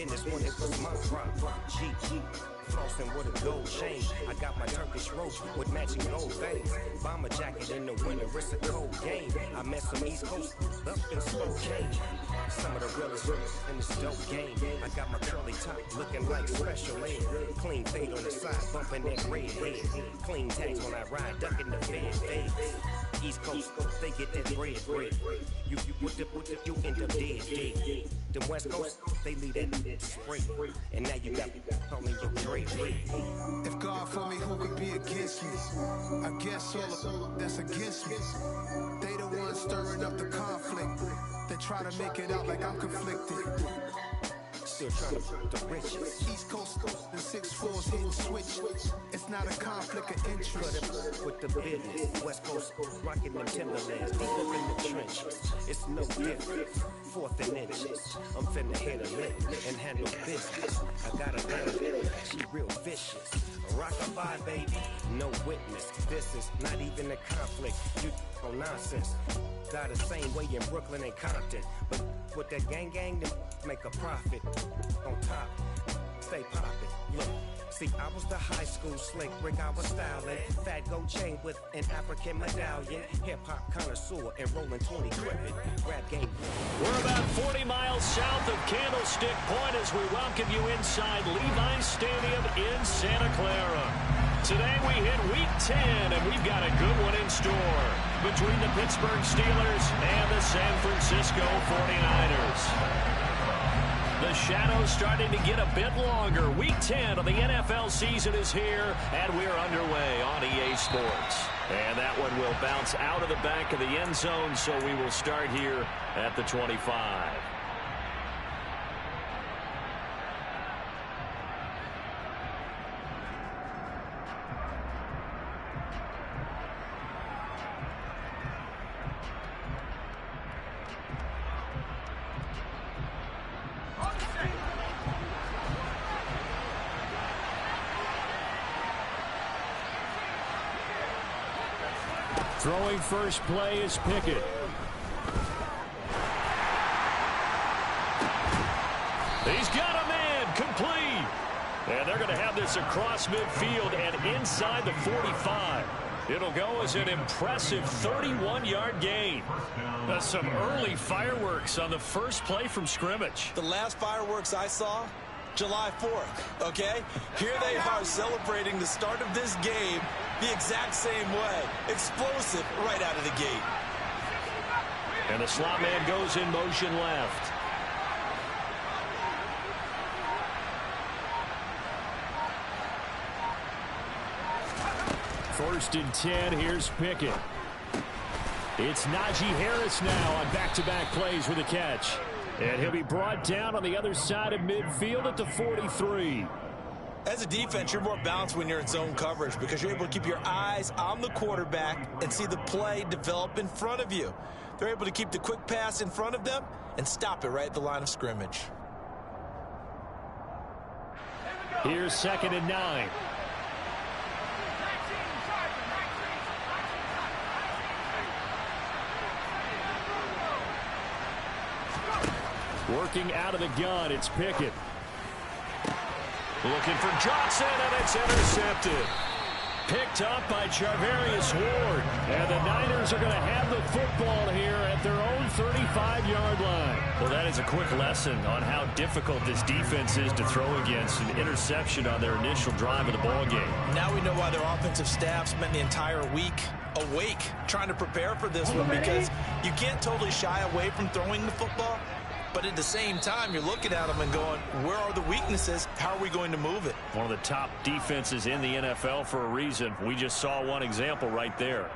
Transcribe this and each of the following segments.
business when it was my crop. G. Flossing with a gold chain. I got my Turkish rope with matching gold veins. Bomber jacket in the winter, it's a cold game. I met some East Coast up in Spokane. Some of the realest in this dope game. I got my curly top looking like special ed. Clean fade on the side, bumping that red head. Clean tags when I ride, ducking the feds. East Coast, they get that bread. You you end up dead. The West Coast, they leave that spray. And now you got calling your dread. If God for me, who could be against me? I guess all of that's against me. They the ones stirring up the conflict. They try to make it out like I'm conflicted. Still trying to put the riches. East Coast and 6'4's hitting switch. It's not a conflict of interest. Cut it with the business. West Coast rocking them Timberlands. Deep up in the trenches. It's no different. Fourth and inches. I'm finna hit a lick and handle business. I got a lady. She real vicious. Rockabye, baby. No witness. This is not even a conflict. You on nonsense. Got the same way in Brooklyn and Compton. But with that gang, to make a profit. On top, stay poppin'. Look, see, I was the high school slick Rick, I was styling. Fat gold chain with an African medallion. Hip-hop connoisseur and rolling 20 crippin'. Rap game. We're about 40 miles south of Candlestick Point as we welcome you inside Levi's Stadium in Santa Clara. Today we hit Week 10, and we've got a good one in store between the Pittsburgh Steelers and the San Francisco 49ers. The shadow's starting to get a bit longer. Week 10 of the NFL season is here, and we're underway on EA Sports. And that one will bounce out of the back of the end zone, so we will start here at the 25. Throwing first play is Pickett. He's got a man, complete. And they're going to have this across midfield and inside the 45. It'll go as an impressive 31-yard gain. That's some early fireworks on the first play from scrimmage. The last fireworks I saw, July 4th, okay? Here they are celebrating the start of this game the exact same way. Explosive right out of the gate. And the slot man goes in motion left. First and 10, here's Pickett. It's Najee Harris now on back-to-back plays with a catch. And he'll be brought down on the other side of midfield at the 43. As a defense, you're more balanced when you're in zone coverage because you're able to keep your eyes on the quarterback and see the play develop in front of you. They're able to keep the quick pass in front of them and stop it right at the line of scrimmage. Here's 2nd and 9. Working out of the gun, it's Pickett. Looking for Johnson, and it's intercepted. Picked up by Charvarius Ward. And the Niners are going to have the football here at their own 35-yard line. Well, that is a quick lesson on how difficult this defense is to throw against. An interception on their initial drive of the ball game. Now we know why their offensive staff spent the entire week awake trying to prepare for this one, because you can't totally shy away from throwing the football. But at the same time, you're looking at them and going, where are the weaknesses? How are we going to move it? One of the top defenses in the NFL for a reason. We just saw one example right there.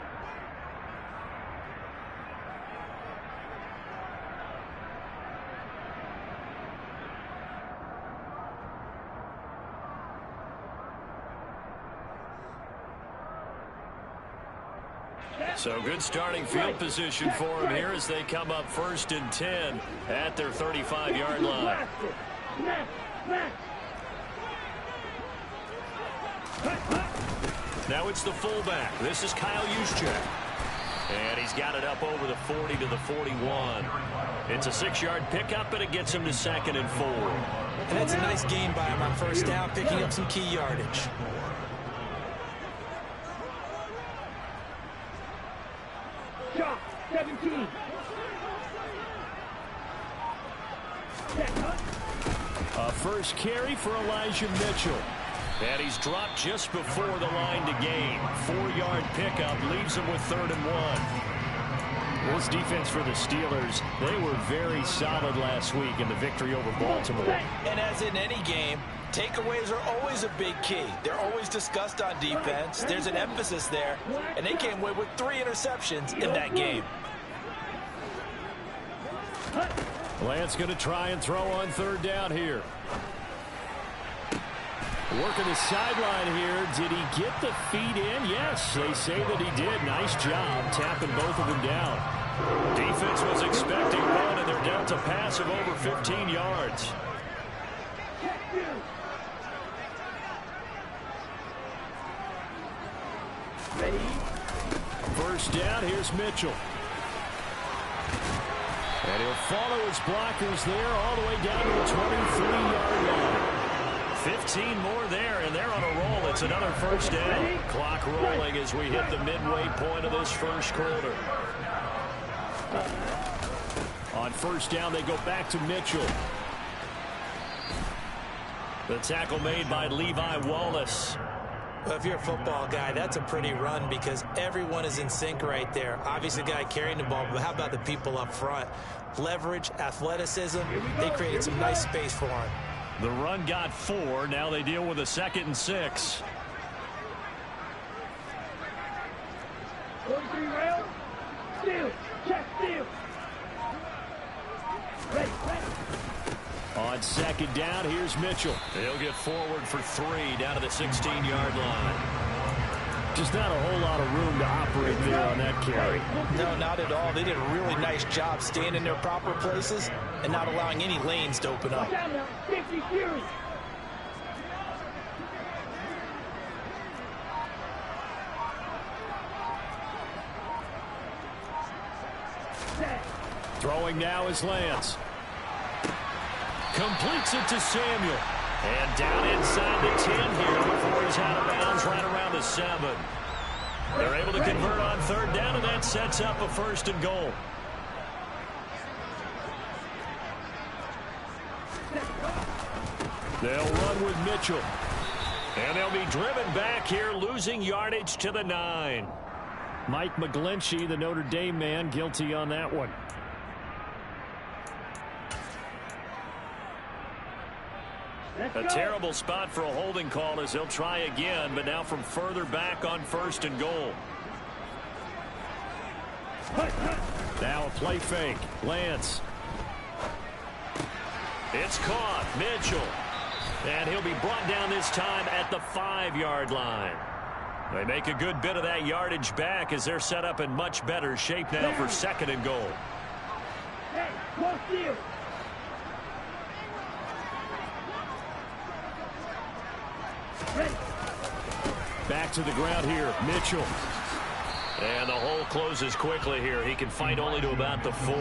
So good starting field position for them here as they come up 1st and 10 at their 35-yard line. Now it's the fullback. This is Kyle Juszczyk. And he's got it up over the 40 to the 41. It's a 6-yard pickup, and it gets him to 2nd and 4. And that's a nice gain by him on first down, picking up some key yardage. Shot, 17. A first carry for Elijah Mitchell. And he's dropped just before the line to gain. 4-yard pickup leaves him with 3rd and 1. This defense for the Steelers, they were very solid last week in the victory over Baltimore. And as in any game, takeaways are always a big key. They're always discussed on defense. There's an emphasis there, and they came away with 3 interceptions in that game. Lance going to try and throw on 3rd down here. Working the sideline here. Did he get the feet in? Yes, they say that he did. Nice job tapping both of them down. Defense was expecting one, and they're down to pass of over 15 yards. First down, here's Mitchell. And he'll follow his blockers there all the way down to the 23-yard line. 15 more there, and they're on a roll. It's another first down. Clock rolling as we hit the midway point of this first quarter. On first down, they go back to Mitchell. The tackle made by Levi Wallace. Well, if you're a football guy, that's a pretty run because everyone is in sync right there. Obviously, the guy carrying the ball, but how about the people up front? Leverage, athleticism, they created some nice space for him. The run got 4. Now they deal with a 2nd and 6. 43 round. Steal. Check steal. Ready. On 2nd down, here's Mitchell. He'll get forward for 3 down to the 16-yard line. Just not a whole lot of room to operate there on that carry. No, not at all. They did a really nice job staying in their proper places and not allowing any lanes to open up. 50 Fury. Throwing now is Lance. Completes it to Samuel. And down inside the 10 here before he's out of bounds right around the 7. They're able to convert on 3rd down, and that sets up a 1st and goal. They'll run with Mitchell. And they'll be driven back here, losing yardage to the 9. Mike McGlinchey, the Notre Dame man, guilty on that one. A terrible spot for a holding call as they'll try again, but now from further back on 1st and goal. Now a play fake. Lance. It's caught. Mitchell. And he'll be brought down this time at the 5-yard line. They make a good bit of that yardage back as they're set up in much better shape now for 2nd and goal. Hey, more steal. Back to the ground here, Mitchell. And the hole closes quickly here. He can fight only to about the 4.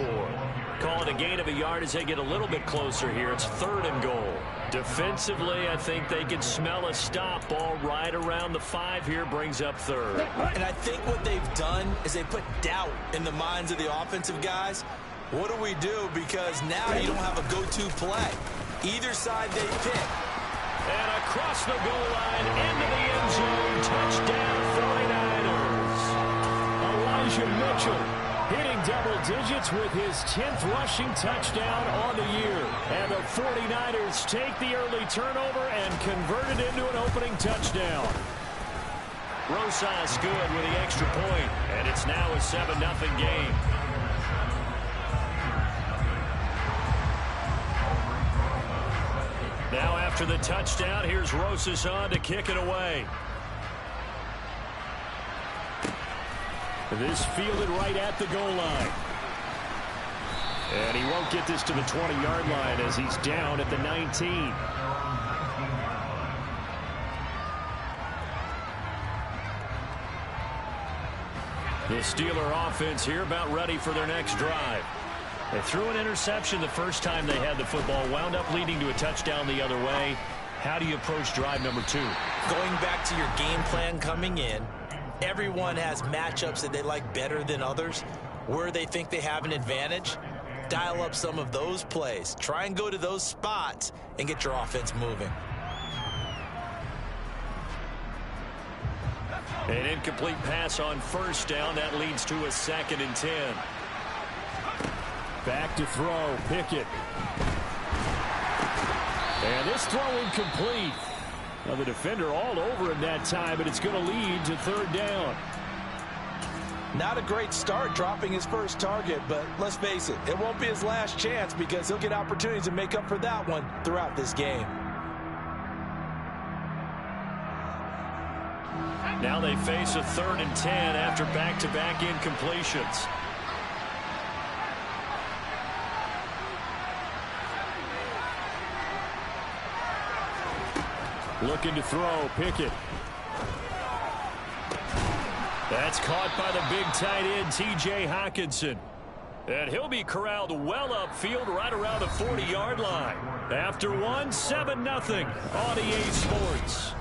Call it a gain of a yard as they get a little bit closer here. It's 3rd and goal. Defensively, I think they can smell a stop. Ball right around the 5 here, brings up 3rd. And I think what they've done is they put doubt in the minds of the offensive guys. What do we do? Because now you don't have a go-to play. Either side they pick. And across the goal line, into the end zone, touchdown 49ers. Elijah Mitchell hitting double digits with his 10th rushing touchdown on the year. And the 49ers take the early turnover and convert it into an opening touchdown. Rosas good with the extra point, and it's now a 7-0 game. Now after the touchdown, here's Rosas on to kick it away. This fielded right at the goal line. And he won't get this to the 20-yard line as he's down at the 19. The Steeler offense here about ready for their next drive. They threw an interception the first time they had the football, wound up leading to a touchdown the other way. How do you approach drive number 2? Going back to your game plan coming in, everyone has matchups that they like better than others. Where they think they have an advantage, dial up some of those plays. Try and go to those spots and get your offense moving. An incomplete pass on first down. That leads to a 2nd and 10. Back to throw. Pickett. And this throw incomplete. Now the defender all over him that time, but it's going to lead to 3rd down. Not a great start dropping his first target, but let's face it, it won't be his last chance because he'll get opportunities to make up for that one throughout this game. Now they face a 3rd and 10 after back-to-back incompletions. Looking to throw. Pickett. That's caught by the big tight end, T.J. Hockenson. And he'll be corralled well upfield right around the 40-yard line. After one, 7-0 on EA Sports.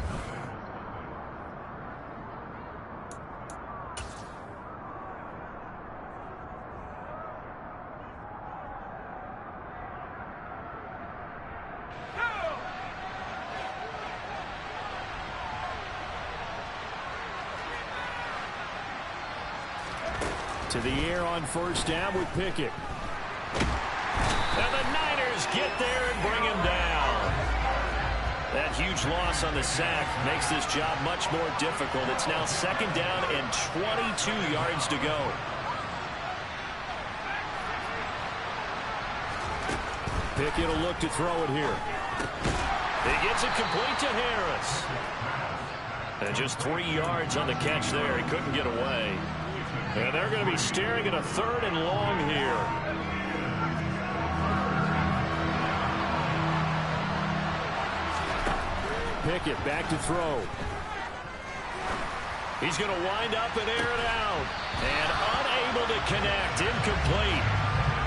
To the air on first down with Pickett. And the Niners get there and bring him down. That huge loss on the sack makes this job much more difficult. It's now 2nd down and 22 yards to go. Pickett will look to throw it here. He gets it complete to Harris. And just 3 yards on the catch there. He couldn't get away. And they're going to be staring at a 3rd and long here. Pickett back to throw. He's going to wind up and air it out. And unable to connect. Incomplete.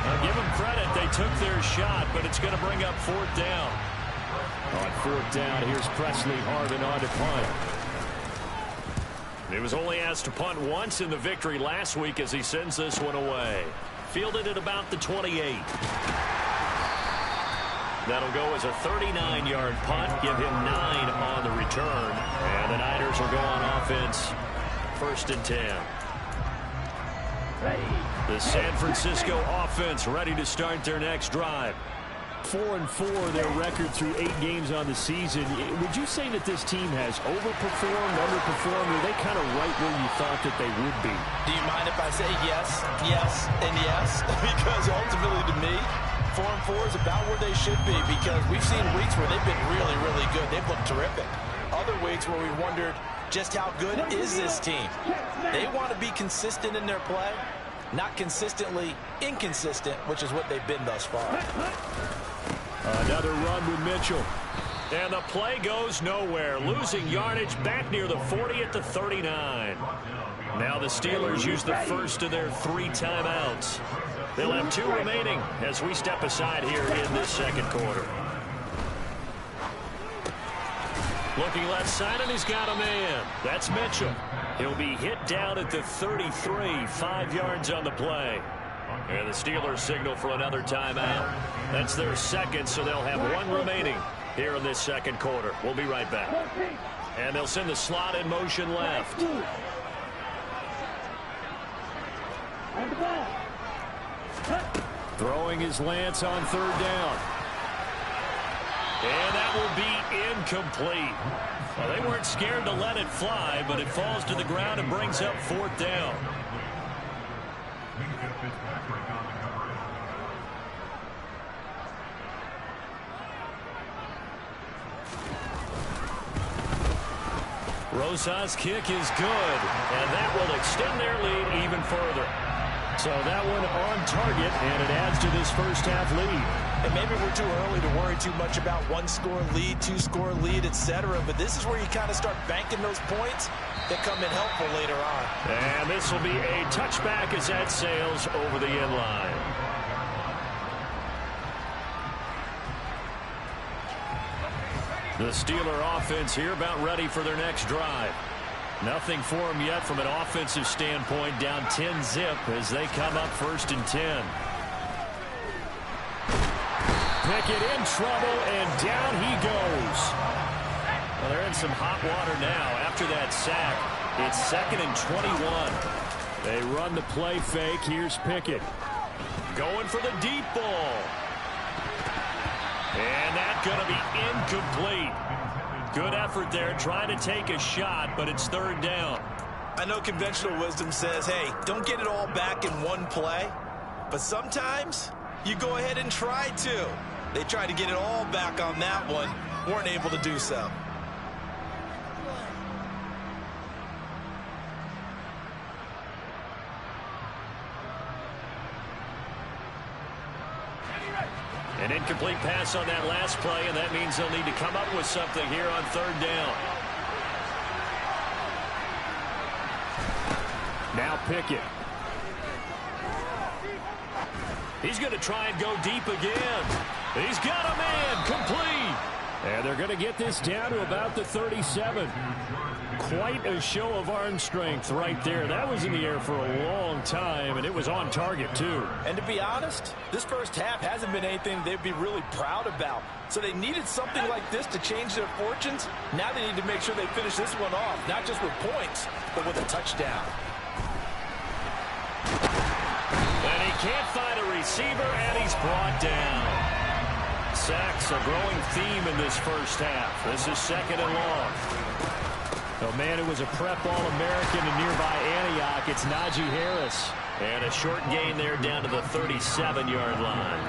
Now give them credit. They took their shot, but it's going to bring up 4th down. On 4th down, here's Presley Harvin on to punt. He was only asked to punt once in the victory last week as he sends this one away. Fielded at about the 28. That'll go as a 39-yard punt. Give him 9 on the return. And the Niners will go on offense. 1st and 10. The San Francisco offense ready to start their next drive. 4-4 their record through 8 games on the season. Would you say that this team has overperformed, underperformed, or are they kind of right where you thought that they would be? Do you mind if I say yes, yes, and yes? Because ultimately to me, 4-4 is about where they should be because we've seen weeks where they've been really, really good. They've looked terrific. Other weeks where we wondered just how good is this team. They want to be consistent in their play, not consistently inconsistent, which is what they've been thus far. Another run with Mitchell. And the play goes nowhere. Losing yardage back near the 40 at the 39. Now the Steelers use the first of their 3 timeouts. They'll have 2 remaining as we step aside here in this 2nd quarter. Looking left side, and he's got a man. That's Mitchell. He'll be hit down at the 33, 5 yards on the play. And the Steelers signal for another timeout. That's their 2nd, so they'll have 1 remaining here in this 2nd quarter. We'll be right back. And they'll send the slot in motion left. Throwing his Lance on 3rd down. And that will be incomplete. Well, they weren't scared to let it fly, but it falls to the ground and brings up 4th down. Rosas' kick is good, and that will extend their lead even further. So that one on target, and it adds to this first half lead. And maybe we're too early to worry too much about one-score lead, two-score lead, etc. But this is where you kind of start banking those points that come in helpful later on. And this will be a touchback as that sails over the end line. The Steeler offense here about ready for their next drive. Nothing for them yet from an offensive standpoint, down 10-zip as they come up 1st and 10. Pickett in trouble, and down he goes. Well, they're in some hot water now after that sack. It's 2nd and 21. They run the play fake. Here's Pickett. Going for the deep ball. And that's going to be incomplete. Good effort there, trying to take a shot, but it's 3rd down. I know conventional wisdom says, hey, don't get it all back in one play. But sometimes you go ahead and try to. They tried to get it all back on that one, weren't able to do so. An incomplete pass on that last play, and that means they'll need to come up with something here on 3rd down. Now Pickett. He's going to try and go deep again. He's got a man complete. And they're going to get this down to about the 37. Quite a show of arm strength right there. That was in the air for a long time, and it was on target, too. And to be honest, this first half hasn't been anything they'd be really proud about. So they needed something like this to change their fortunes. Now they need to make sure they finish this one off, not just with points, but with a touchdown. And he can't find a receiver, and he's brought down. Sacks a growing theme in this first half. This is 2nd and long. Oh, man, it was a prep All-American in nearby Antioch. It's Najee Harris. And a short gain there down to the 37-yard line.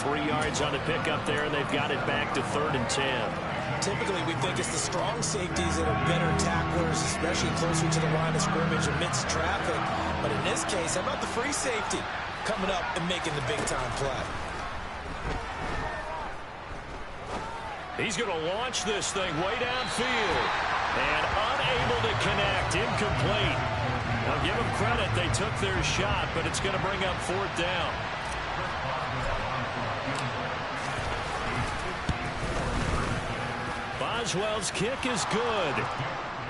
3 yards on the pickup there, and they've got it back to 3rd and 10. Typically, we think it's the strong safeties that are better tacklers, especially closer to the line of scrimmage amidst traffic. But in this case, how about the free safety coming up and making the big-time play? He's going to launch this thing way downfield. And unable to connect, incomplete. Now give them credit, they took their shot, but it's going to bring up 4th down. Boswell's kick is good.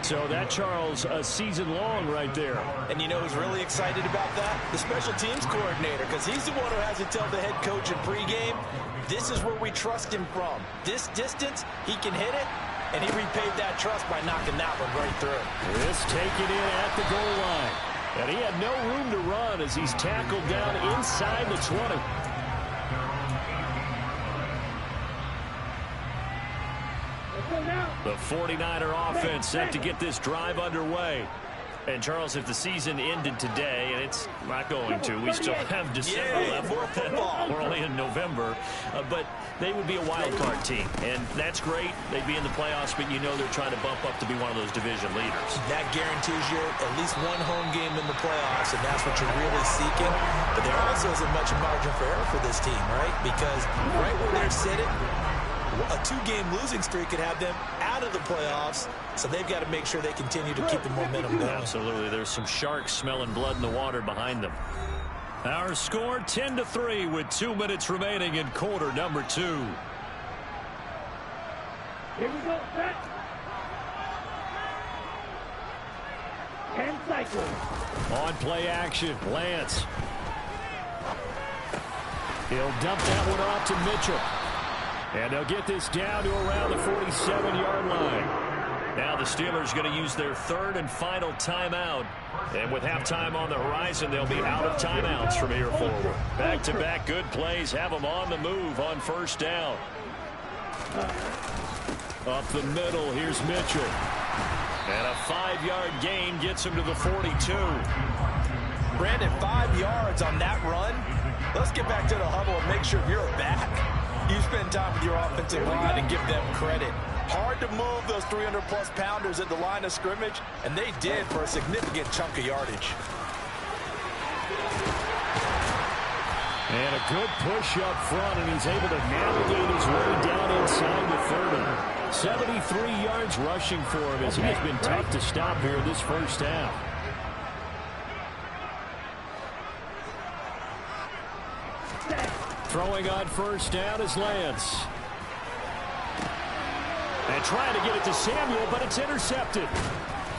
So that, Charles, a season long right there. And you know who's really excited about that? The special teams coordinator, because he's the one who has to tell the head coach in pregame, this is where we trust him from. This distance, he can hit it. And he repaid that trust by knocking that one right through. This taken in at the goal line. And he had no room to run as he's tackled down inside the 20. The 49er offense set to get this drive underway. And, Charles, if the season ended today, and it's not going to, we still have December left. We're only in November. But they would be a wild card team. And that's great. They'd be in the playoffs, but you know they're trying to bump up to be one of those division leaders. That guarantees you at least one home game in the playoffs, and that's what you're really seeking. But there also isn't much margin for error for this team, right? Because right where they're sitting, a 2-game losing streak could have them out of the playoffs, so they've got to make sure they continue to keep the momentum going. Absolutely. There's some sharks smelling blood in the water behind them. Our score 10-3 with 2 minutes remaining in quarter number 2. Here we go, set. 10 cycles. On play action, Lance. He'll dump that one off to Mitchell. And they'll get this down to around the 47-yard line. Now the Steelers going to use their 3rd and final timeout. And with halftime on the horizon, they'll be out of timeouts from here forward. Back-to-back good plays have them on the move on 1st down. Up the middle, here's Mitchell. And a 5-yard gain gets him to the 42. Brandon, 5 yards on that run. Let's get back to the huddle and make sure you're back. You spend time with your offensive line and give them credit. Hard to move those 300-plus pounders at the line of scrimmage, and they did for a significant chunk of yardage. And a good push up front, and he's able to navigate his way down inside the 30. 73 yards rushing for him as he has been tough to stop here this first half. Throwing on first down is Lance. And trying to get it to Samuel, but it's intercepted.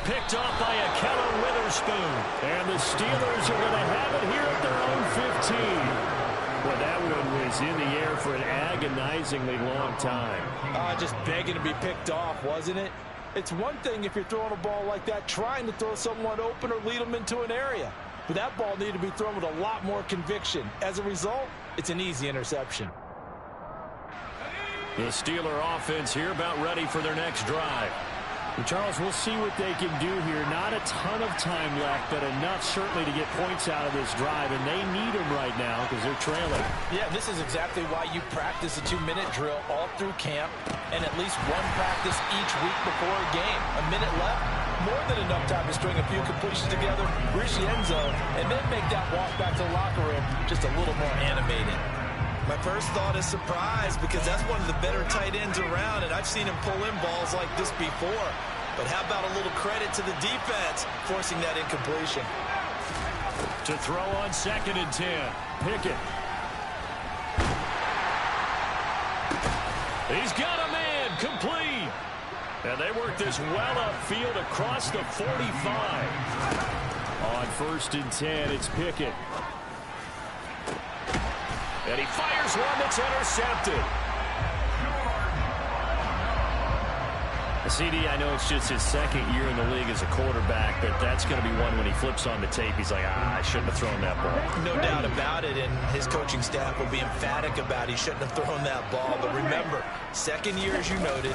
Picked off by Ahkello Witherspoon. And the Steelers are going to have it here at their own 15. Well, that one was in the air for an agonizingly long time. Just begging to be picked off, wasn't it? It's one thing if you're throwing a ball like that, trying to throw someone open or lead them into an area. But that ball needed to be thrown with a lot more conviction. As a result, it's an easy interception. The Steeler offense here about ready for their next drive. And Charles, we'll see what they can do here. Not a ton of time left, but enough certainly to get points out of this drive, and they need them right now because they're trailing. Yeah, this is exactly why you practice a 2-minute drill all through camp and at least one practice each week before a game. A minute left, more than enough time to string a few completions together, reach the end zone, and then make that walk back to the locker room just a little more animated. My first thought is surprise because that's one of the better tight ends around, and I've seen him pull in balls like this before. But how about a little credit to the defense forcing that incompletion? To throw on 2nd and 10. Pickett. He's got a man complete. And they work this well upfield across the 45. On 1st and 10, it's Pickett. And he fires one that's intercepted. CD, I know it's just his 2nd year in the league as a quarterback, but that's going to be one when he flips on the tape. He's like, I shouldn't have thrown that ball. No doubt about it, and his coaching staff will be emphatic about he shouldn't have thrown that ball. But remember, 2nd year, as you noted,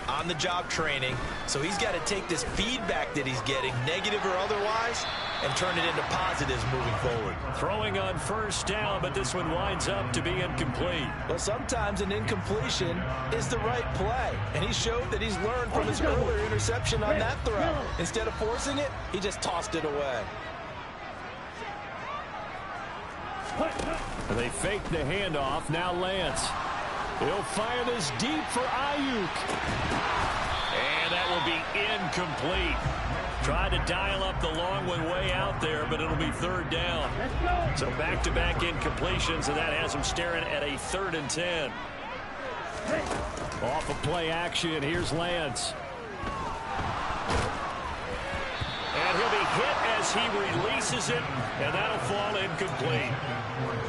on-the-job training, so he's got to take this feedback that he's getting, negative or otherwise, and turn it into positives moving forward. Throwing on 1st down, but this one winds up to be incomplete. Well, sometimes an incompletion is the right play, and he showed that he's learned from his earlier interception on that throw. Instead of forcing it, he just tossed it away. They fake the handoff. Now Lance. He'll fire this deep for Ayuk. And that will be incomplete. Tried to dial up the long one way out there, but it'll be 3rd down. So back-to-back incompletions, and that has him staring at a 3rd and 10. Off of play action, here's Lance. And he'll be hit as he releases it, and that'll fall incomplete.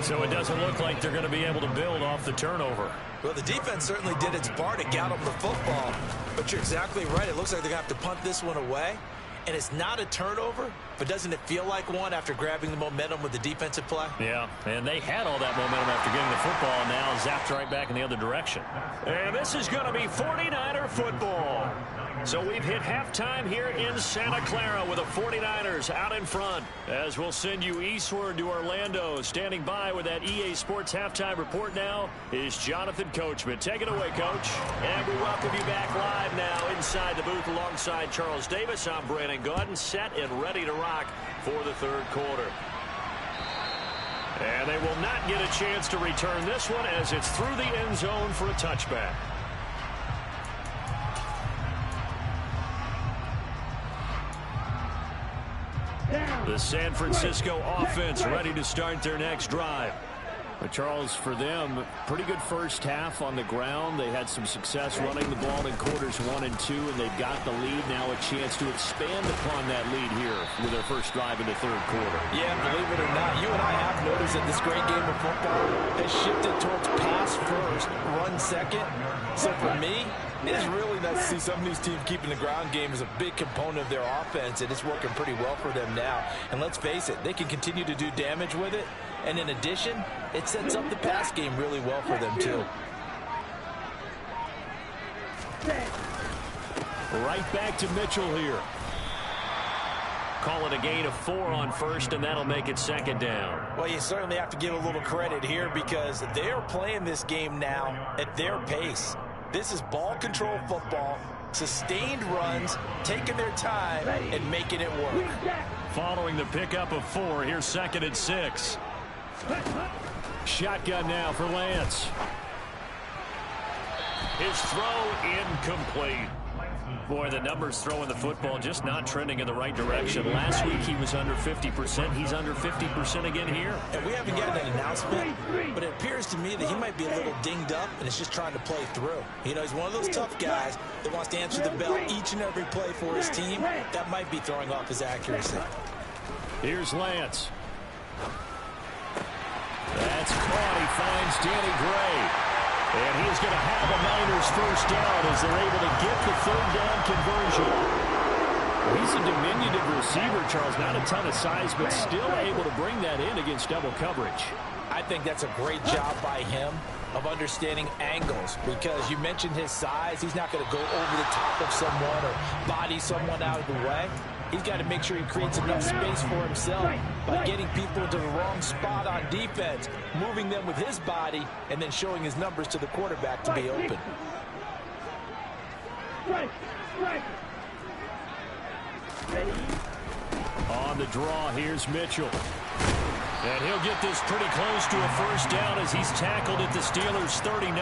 So it doesn't look like they're going to be able to build off the turnover. Well, the defense certainly did its part to get them the football, but you're exactly right. It looks like they're going to have to punt this one away. And it's not a turnover, but doesn't it feel like one after grabbing the momentum with the defensive play? Yeah, and they had all that momentum after getting the football, and now zapped right back in the other direction. And this is going to be 49er football. So we've hit halftime here in Santa Clara with the 49ers out in front. As we'll send you eastward to Orlando. Standing by with that EA Sports halftime report now is Jonathan Coachman. Take it away, Coach. And we welcome you back live now inside the booth alongside Charles Davis. I'm Brandon Gaudin, set and ready to rock for the 3rd quarter. And they will not get a chance to return this one as it's through the end zone for a touchback. The San Francisco offense ready to start their next drive. But Charles, for them, pretty good first half on the ground. They had some success running the ball in quarters 1 and 2, and they've got the lead. Now a chance to expand upon that lead here with their first drive in the 3rd quarter. Yeah, believe it or not, you and I have noticed that this great game of football has shifted towards pass first, run second. So for me, it's really nice to see some of these teams keeping the ground game as a big component of their offense, and it's working pretty well for them now. And let's face it, they can continue to do damage with it. And in addition, it sets up the pass game really well for them, too. Right back to Mitchell here. Call it a gain of 4 on 1st, and that'll make it 2nd down. Well, you certainly have to give a little credit here because they are playing this game now at their pace. This is ball control football, sustained runs, taking their time, and making it work. Following the pickup of 4, here's 2nd and 6. Shotgun now for Lance. His throw incomplete. Boy, the numbers throwing the football just not trending in the right direction. Last week he was under 50%. He's under 50% again here. And we haven't gotten an announcement, but it appears to me that he might be a little dinged up and is just trying to play through. You know, he's one of those tough guys that wants to answer the bell each and every play for his team. That might be throwing off his accuracy. Here's Lance. That's caught. He finds Danny Gray. And he's going to have the Niners first down as they're able to get the third down conversion. He's a diminutive receiver, Charles. Not a ton of size, but still able to bring that in against double coverage. I think that's a great job by him of understanding angles, because you mentioned his size. He's not going to go over the top of someone or body someone out of the way. He's got to make sure he creates enough space for himself by getting people into the wrong spot on defense, moving them with his body, and then showing his numbers to the quarterback to be open. On the draw, here's Mitchell. And he'll get this pretty close to a first down as he's tackled at the Steelers' 39.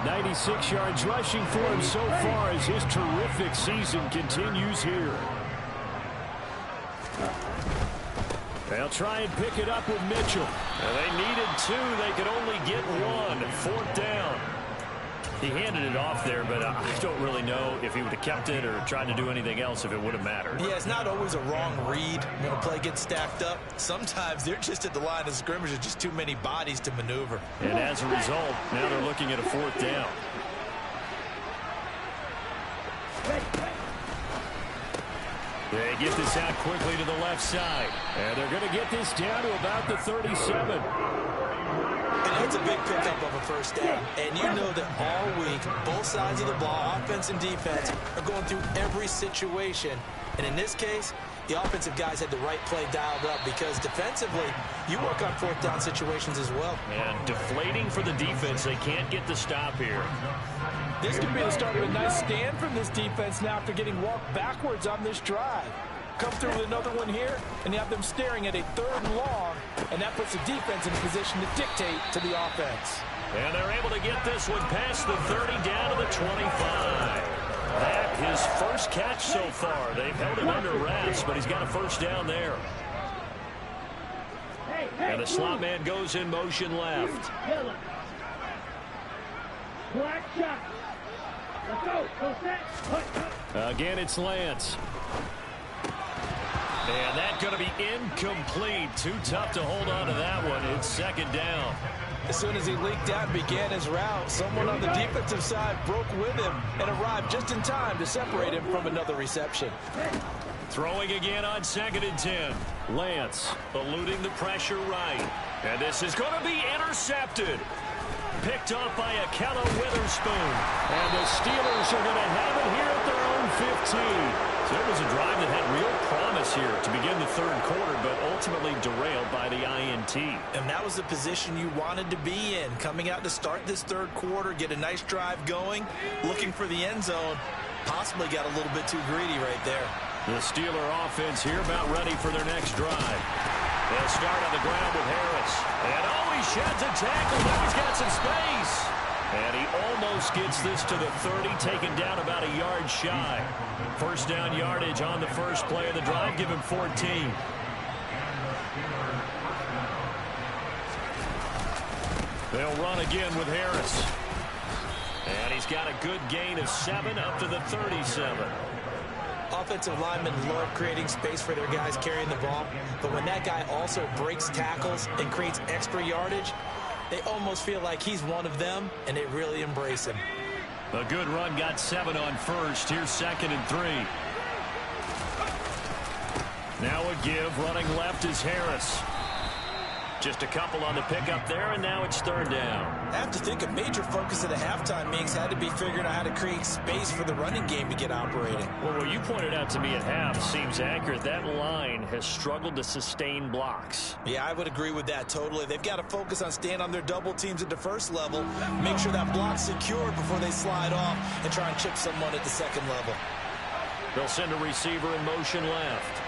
96 yards rushing for him so far as his terrific season continues here. They'll try and pick it up with Mitchell. And they needed two. They could only get one. Fourth down. He handed it off there, but I don't really know if he would have kept it or tried to do anything else if it would have mattered. Yeah, it's not always a wrong read when a play gets stacked up. Sometimes they're just at the line of scrimmage with just too many bodies to maneuver. And as a result, now they're looking at a fourth down. They get this out quickly to the left side. And they're going to get this down to about the 37. And that's a big pickup of a first down. And you know that all week, both sides of the ball, offense and defense, are going through every situation. And in this case, the offensive guys had the right play dialed up, because defensively, you work on fourth down situations as well. And deflating for the defense. They can't get the stop here. This could be the start of a nice stand from this defense now after getting walked backwards on this drive. Come through with another one here, and you have them staring at a third and long, and that puts the defense in a position to dictate to the offense. And they're able to get this one past the 30 down to the 25. That his first catch so far. They've held him under wraps, but he's got a first down there. And the slot man goes in motion left. Black shot. Let's go. Go set. Again, it's Lance. And that's going to be incomplete. Too tough to hold on to that one. It's second down. As soon as he leaked out and began his route, someone on the defensive side broke with him and arrived just in time to separate him from another reception. Throwing again on 2nd and 10. Lance eluding the pressure right. And this is going to be intercepted. Picked off by Ahkello Witherspoon. And the Steelers are going to have it here at their own 15. So it was a drive that had real promise here to begin the third quarter, but ultimately derailed by the INT. And that was the position you wanted to be in, coming out to start this third quarter, get a nice drive going, looking for the end zone. Possibly got a little bit too greedy right there. The Steeler offense here about ready for their next drive. They'll start on the ground with Harris. And he sheds a tackle. Now he's got some space. And he almost gets this to the 30, taken down about a yard shy. First down yardage on the first play of the drive. Give him 14. They'll run again with Harris. And he's got a good gain of 7 up to the 37. Offensive linemen love creating space for their guys carrying the ball, but when that guy also breaks tackles and creates extra yardage, they almost feel like he's one of them, and they really embrace him. A good run, got 7 on first. Here's 2nd and 3. Now a give, running left is Harris. Just a couple on the pickup there, and now it's third down. I have to think a major focus of the halftime meetings had to be figuring out how to create space for the running game to get operating. Well, what you pointed out to me at half seems accurate. That line has struggled to sustain blocks. Yeah, I would agree with that totally. They've got to focus on staying on their double teams at the first level, make sure that block's secured before they slide off and try and chip someone at the second level. They'll send a receiver in motion left.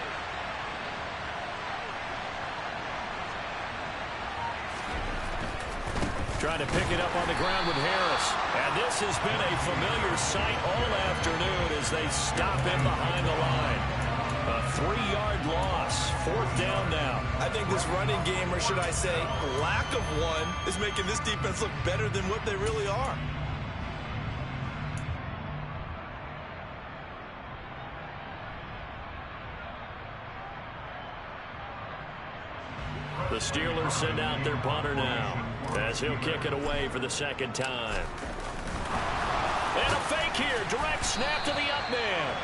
Trying to pick it up on the ground with Harris. And this has been a familiar sight all afternoon as they stop him behind the line. A 3-yard loss. 4th down now. I think this running game, or should I say lack of one, is making this defense look better than what they really are. The Steelers send out their punter now as he'll kick it away for the 2nd time. And a fake here. Direct snap to the up man.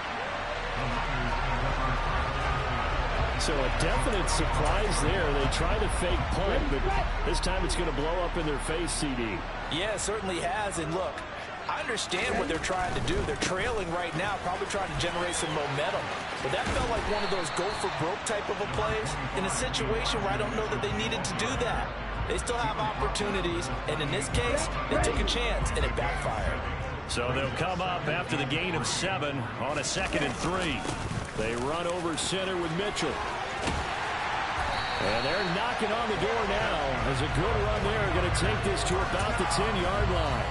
So a definite surprise there. They try to fake punt, but this time it's going to blow up in their face, CD. Yeah, it certainly has. And look, I understand what they're trying to do. They're trailing right now, probably trying to generate some momentum. But that felt like one of those go-for-broke type of a plays in a situation where I don't know that they needed to do that. They still have opportunities, and in this case, they took a chance, and it backfired. So they'll come up after the gain of 7 on a 2nd and 3. They run over center with Mitchell. And they're knocking on the door now as a good run there. Going to take this to about the 10-yard line.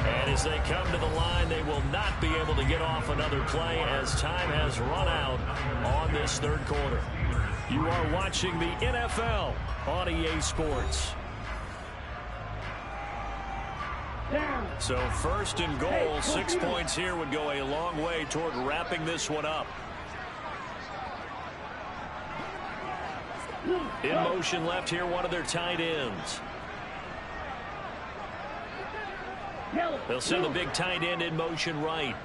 And as they come to the line, they will not be able to get off another play as time has run out on this 3rd quarter. You are watching the NFL on EA Sports. So 1st and goal, 6 points here would go a long way toward wrapping this one up. In motion left here, one of their tight ends. They'll send the big tight end in motion right.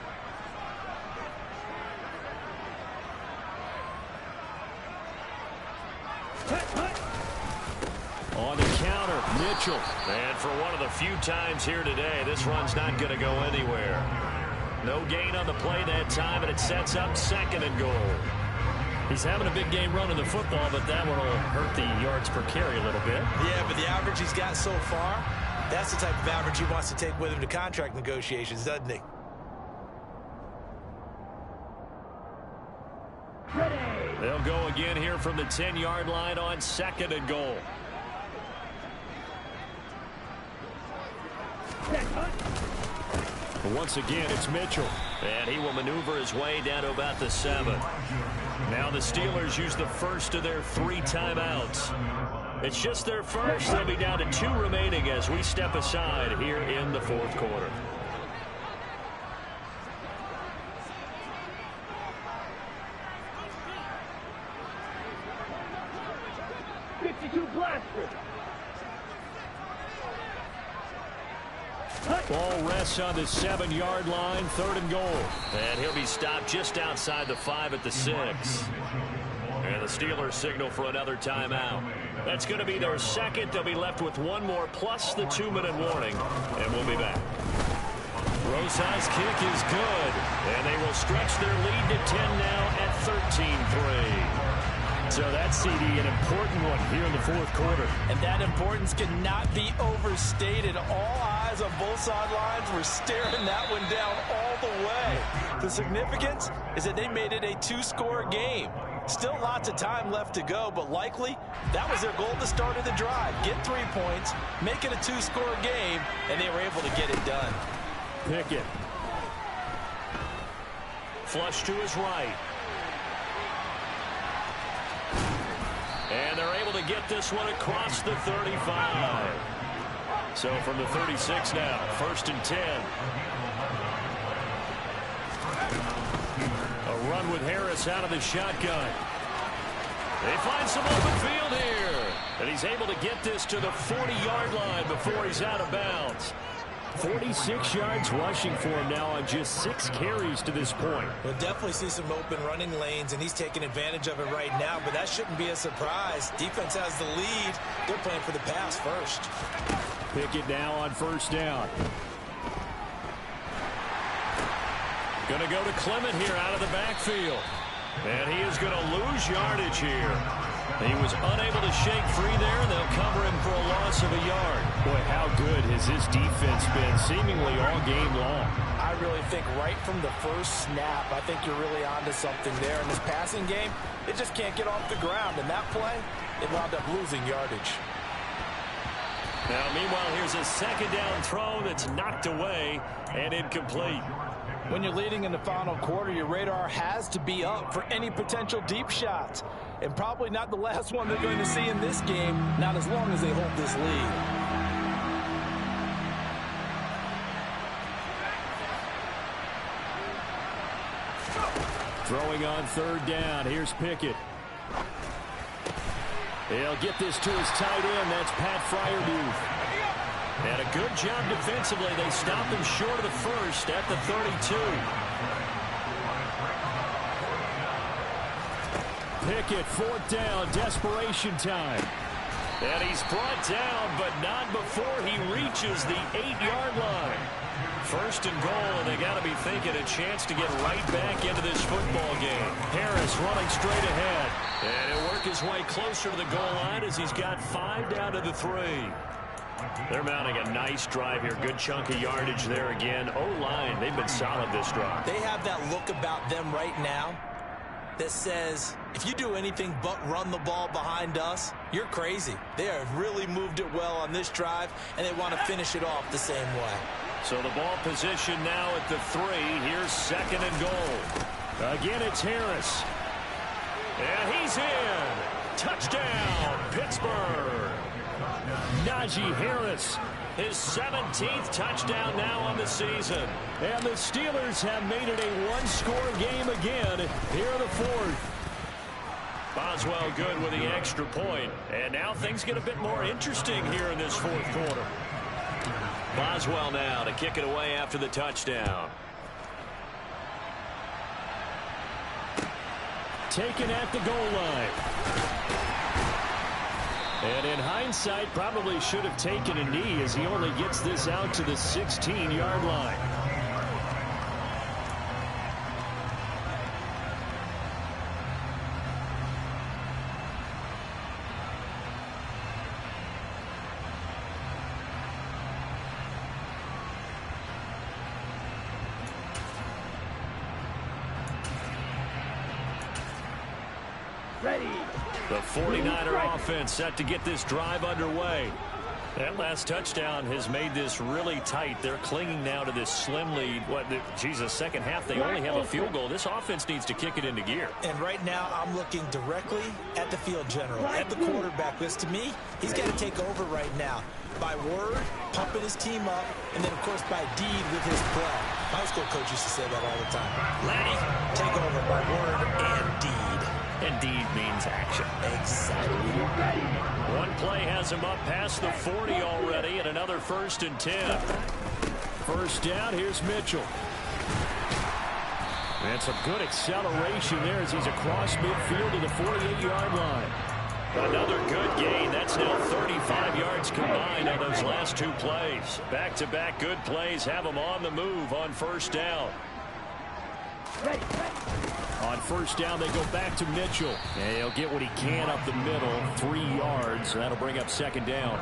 On the counter, Mitchell. And for one of the few times here today, this run's not going to go anywhere. No gain on the play that time, and it sets up 2nd and goal. He's having a big game running the football, but that one will hurt the yards per carry a little bit. Yeah, but the average he's got so far, that's the type of average he wants to take with him to contract negotiations, doesn't he? They'll go again here from the 10-yard line on 2nd and goal. Once again, it's Mitchell. And he will maneuver his way down to about the 7. Now the Steelers use the first of their 3 timeouts. It's just their first. They'll be down to 2 remaining as we step aside here in the 4th quarter. Ball rests on the 7-yard line, 3rd and goal. And he'll be stopped just outside the 5 at the 6. And the Steelers signal for another timeout. That's going to be their 2nd. They'll be left with 1 more plus the 2-minute warning. And we'll be back. Rosa's kick is good. And they will stretch their lead to 10 now at 13-3. So that's, CD, an important one here in the 4th quarter. And that importance cannot be overstated. All eyes on both sidelines were staring that one down all the way. The significance is that they made it a 2-score game. Still lots of time left to go, but likely that was their goal at the start of the drive. Get 3 points, make it a 2-score game, and they were able to get it done. Pickett. Flush to his right. And they're able to get this one across the 35. So from the 36 now, 1st and 10. A run with Harris out of the shotgun. They find some open field here. And he's able to get this to the 40-yard line before he's out of bounds. 46 yards rushing for him now on just 6 carries to this point. We'll definitely see some open running lanes, and he's taking advantage of it right now, but that shouldn't be a surprise. Defense has the lead. They're playing for the pass first. Pickett now on 1st down. Going to go to Clement here out of the backfield. And he is going to lose yardage here. He was unable to shake free there. They'll cover him for a loss of a yard. Boy, how good has this defense been seemingly all game long. I really think right from the first snap, I think you're really onto something there. In this passing game, it just can't get off the ground. And that play, it wound up losing yardage. Now, meanwhile, here's a second down throw that's knocked away and incomplete. When you're leading in the final quarter, your radar has to be up for any potential deep shots. And probably not the last one they're going to see in this game, not as long as they hold this lead. Throwing on third down. Here's Pickett. He'll get this to his tight end. That's Pat Freiermuth. And a good job defensively. They stopped him short of the first at the 32. Pickett, fourth down, desperation time. And he's brought down, but not before he reaches the 8-yard line. First and goal, and they got to be thinking a chance to get right back into this football game. Harris running straight ahead. And he'll work his way closer to the goal line as he's got 5 down to the 3. They're mounting a nice drive here. Good chunk of yardage there again. O-line, they've been solid this drive. They have that look about them right now that says, if you do anything but run the ball behind us, you're crazy. They have really moved it well on this drive, and they want to finish it off the same way. So the ball position now at the 3. Here's second and goal. Again, it's Harris. And he's in. Touchdown, Pittsburgh. Najee Harris, his 17th touchdown now on the season. And the Steelers have made it a one-score game again here in the fourth. Boswell good with the extra point. And now things get a bit more interesting here in this fourth quarter. Boswell now to kick it away after the touchdown. Taken at the goal line. And in hindsight, probably should have taken a knee as he only gets this out to the 16-yard line. Ready. The 49er offense set to get this drive underway. That last touchdown has made this really tight. They're clinging now to this slim lead. Second half, they only have a field goal. This offense needs to kick it into gear. And right now, I'm looking directly at the field general, at the quarterback, because to me, he's got to take over right now. By word, pumping his team up, and then, of course, by deed with his play. My high school coach used to say that all the time. Lanny, take over by word and deed. Indeed means action. Exactly. One play has him up past the 40 already, and another 1st and 10. First down, here's Mitchell. And some good acceleration there as he's across midfield to the 48-yard line. Another good gain. That's now 35 yards combined on those last 2 plays. Back-to-back good plays have him on the move on first down. On first down, they go back to Mitchell. And he'll get what he can up the middle, 3 yards. That'll bring up second down.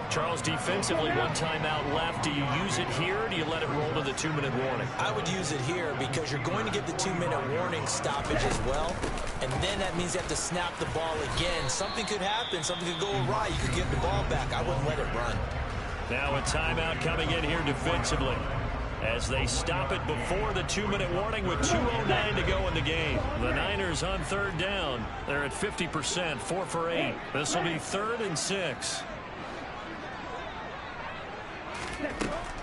Charles, defensively, 1 timeout left. Do you use it here, or do you let it roll to the 2-minute warning? I would use it here because you're going to get the 2-minute warning stoppage as well. And then that means you have to snap the ball again. Something could happen. Something could go awry. You could get the ball back. I wouldn't let it run. Now a timeout coming in here defensively, as they stop it before the 2-minute warning with 2:09 to go in the game. The Niners on third down. They're at 50%, 4 for 8. This will be 3rd and 6.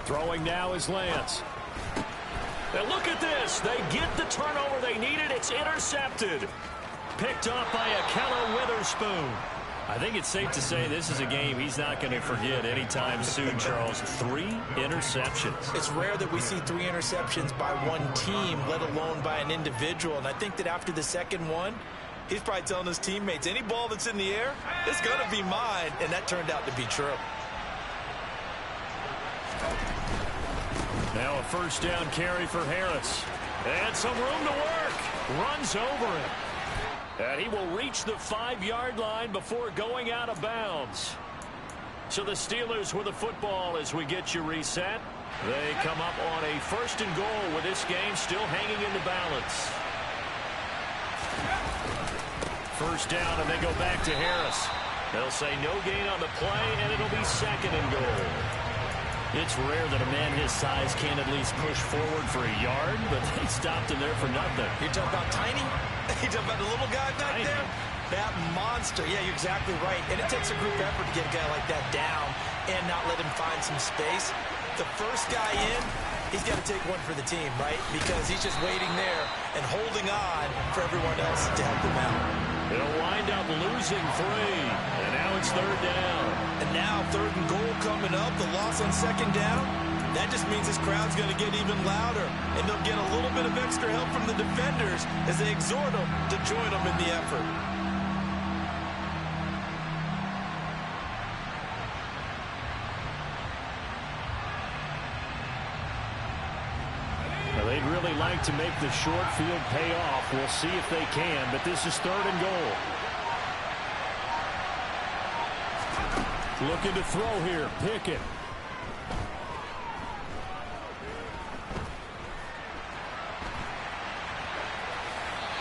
Throwing now is Lance. And look at this. They get the turnover they needed. It's intercepted. Picked off by Akello Witherspoon. I think it's safe to say this is a game he's not going to forget anytime soon, Charles. 3 interceptions. It's rare that we see 3 interceptions by one team, let alone by an individual. And I think that after the second one, he's probably telling his teammates, any ball that's in the air, it's going to be mine. And that turned out to be true. Now a first down carry for Harris. And some room to work. Runs over it. And he will reach the 5-yard line before going out of bounds. So the Steelers with the football as we get you reset. They come up on a 1st and goal with this game still hanging in the balance. First down, and they go back to Harris. They'll say no gain on the play, and it'll be 2nd and goal. It's rare that a man his size can't at least push forward for a yard, but they stopped him there for nothing. You're talking about tiny? You're talking about the little guy back there? That monster. Yeah, you're exactly right. And it takes a group effort to get a guy like that down and not let him find some space. The first guy in, he's got to take one for the team, right? Because he's just waiting there and holding on for everyone else to help him out. They'll wind up losing 3, and now it's 3rd down. And now 3rd and goal coming up, the loss on 2nd down. That just means this crowd's going to get even louder, and they'll get a little bit of extra help from the defenders as they exhort them to join them in the effort. They'd really like to make the short field pay off. We'll see if they can, but this is 3rd and goal. Looking to throw here, Pickett.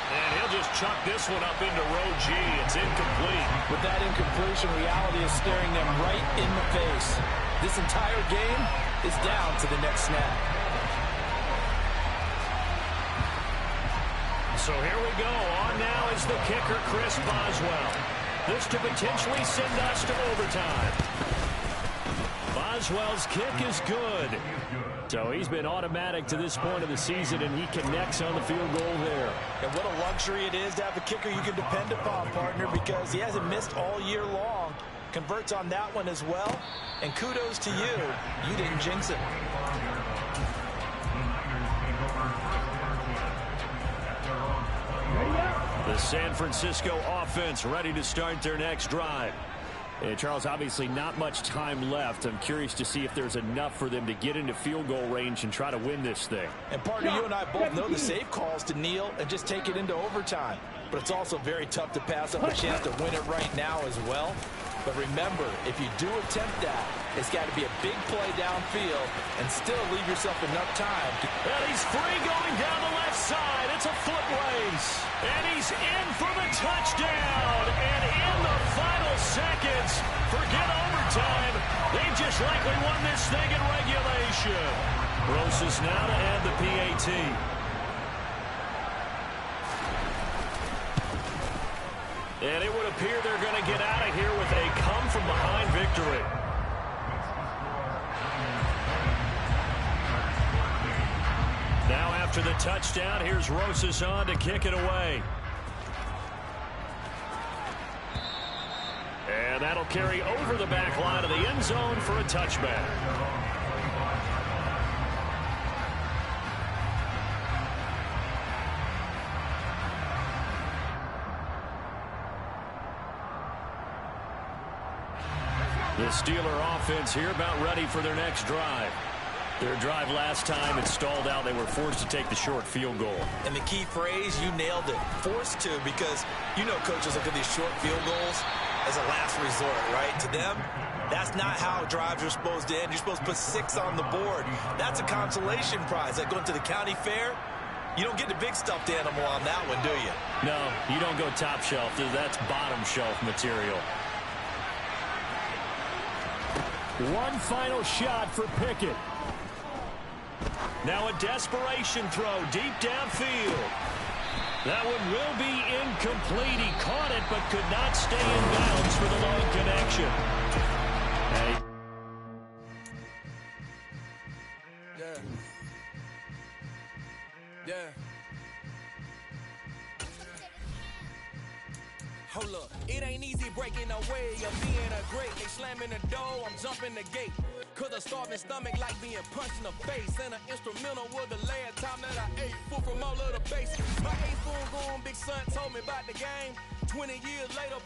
And he'll just chuck this one up into row G. It's incomplete. With that incompletion, reality is staring them right in the face. This entire game is down to the next snap. So here we go. On now is the kicker, Chris Boswell. This to potentially send us to overtime. Boswell's kick is good. So he's been automatic to this point of the season, and he connects on the field goal there. And what a luxury it is to have a kicker you can depend upon, partner, because he hasn't missed all year long. Converts on that one as well. And kudos to you. You didn't jinx it. The San Francisco offense ready to start their next drive. And Charles, obviously not much time left. I'm curious to see if there's enough for them to get into field goal range and try to win this thing. And partner, you and I both know the safe calls to kneel and just take it into overtime. But it's also very tough to pass up a chance to win it right now as well. But remember, if you do attempt that, it's got to be a big play downfield and still leave yourself enough time. And he's free going down the left side. It's a foot race. And he's in for the touchdown. And in the final seconds, forget overtime. They've just likely won this thing in regulation. Rosas now to add the PAT. And it would appear they're going to get out of here with a come-from-behind victory. Now after the touchdown, here's Rosas on to kick it away. And that'll carry over the back line of the end zone for a touchback. The Steeler offense here about ready for their next drive. Their drive last time, it stalled out. They were forced to take the short field goal. And the key phrase, you nailed it. Forced to, because you know coaches look at these short field goals as a last resort, right? To them, that's not how drives are supposed to end. You're supposed to put 6 on the board. That's a consolation prize. Like going to the county fair, you don't get the big stuffed animal on that one, do you? No, you don't go top shelf. That's bottom shelf material. One final shot for Pickett. Now a desperation throw deep downfield. That one will be incomplete. He caught it but could not stay in bounds for the long connection. Hey. Yeah. Hold up, it ain't easy breaking away of being a great. They slamming the door, I'm jumping the gate. Cause a starving stomach like being punched in the face. And an instrumental was the last time that I ate food from all of the base. My 8th phone going, big son told me about the game. 20 years later,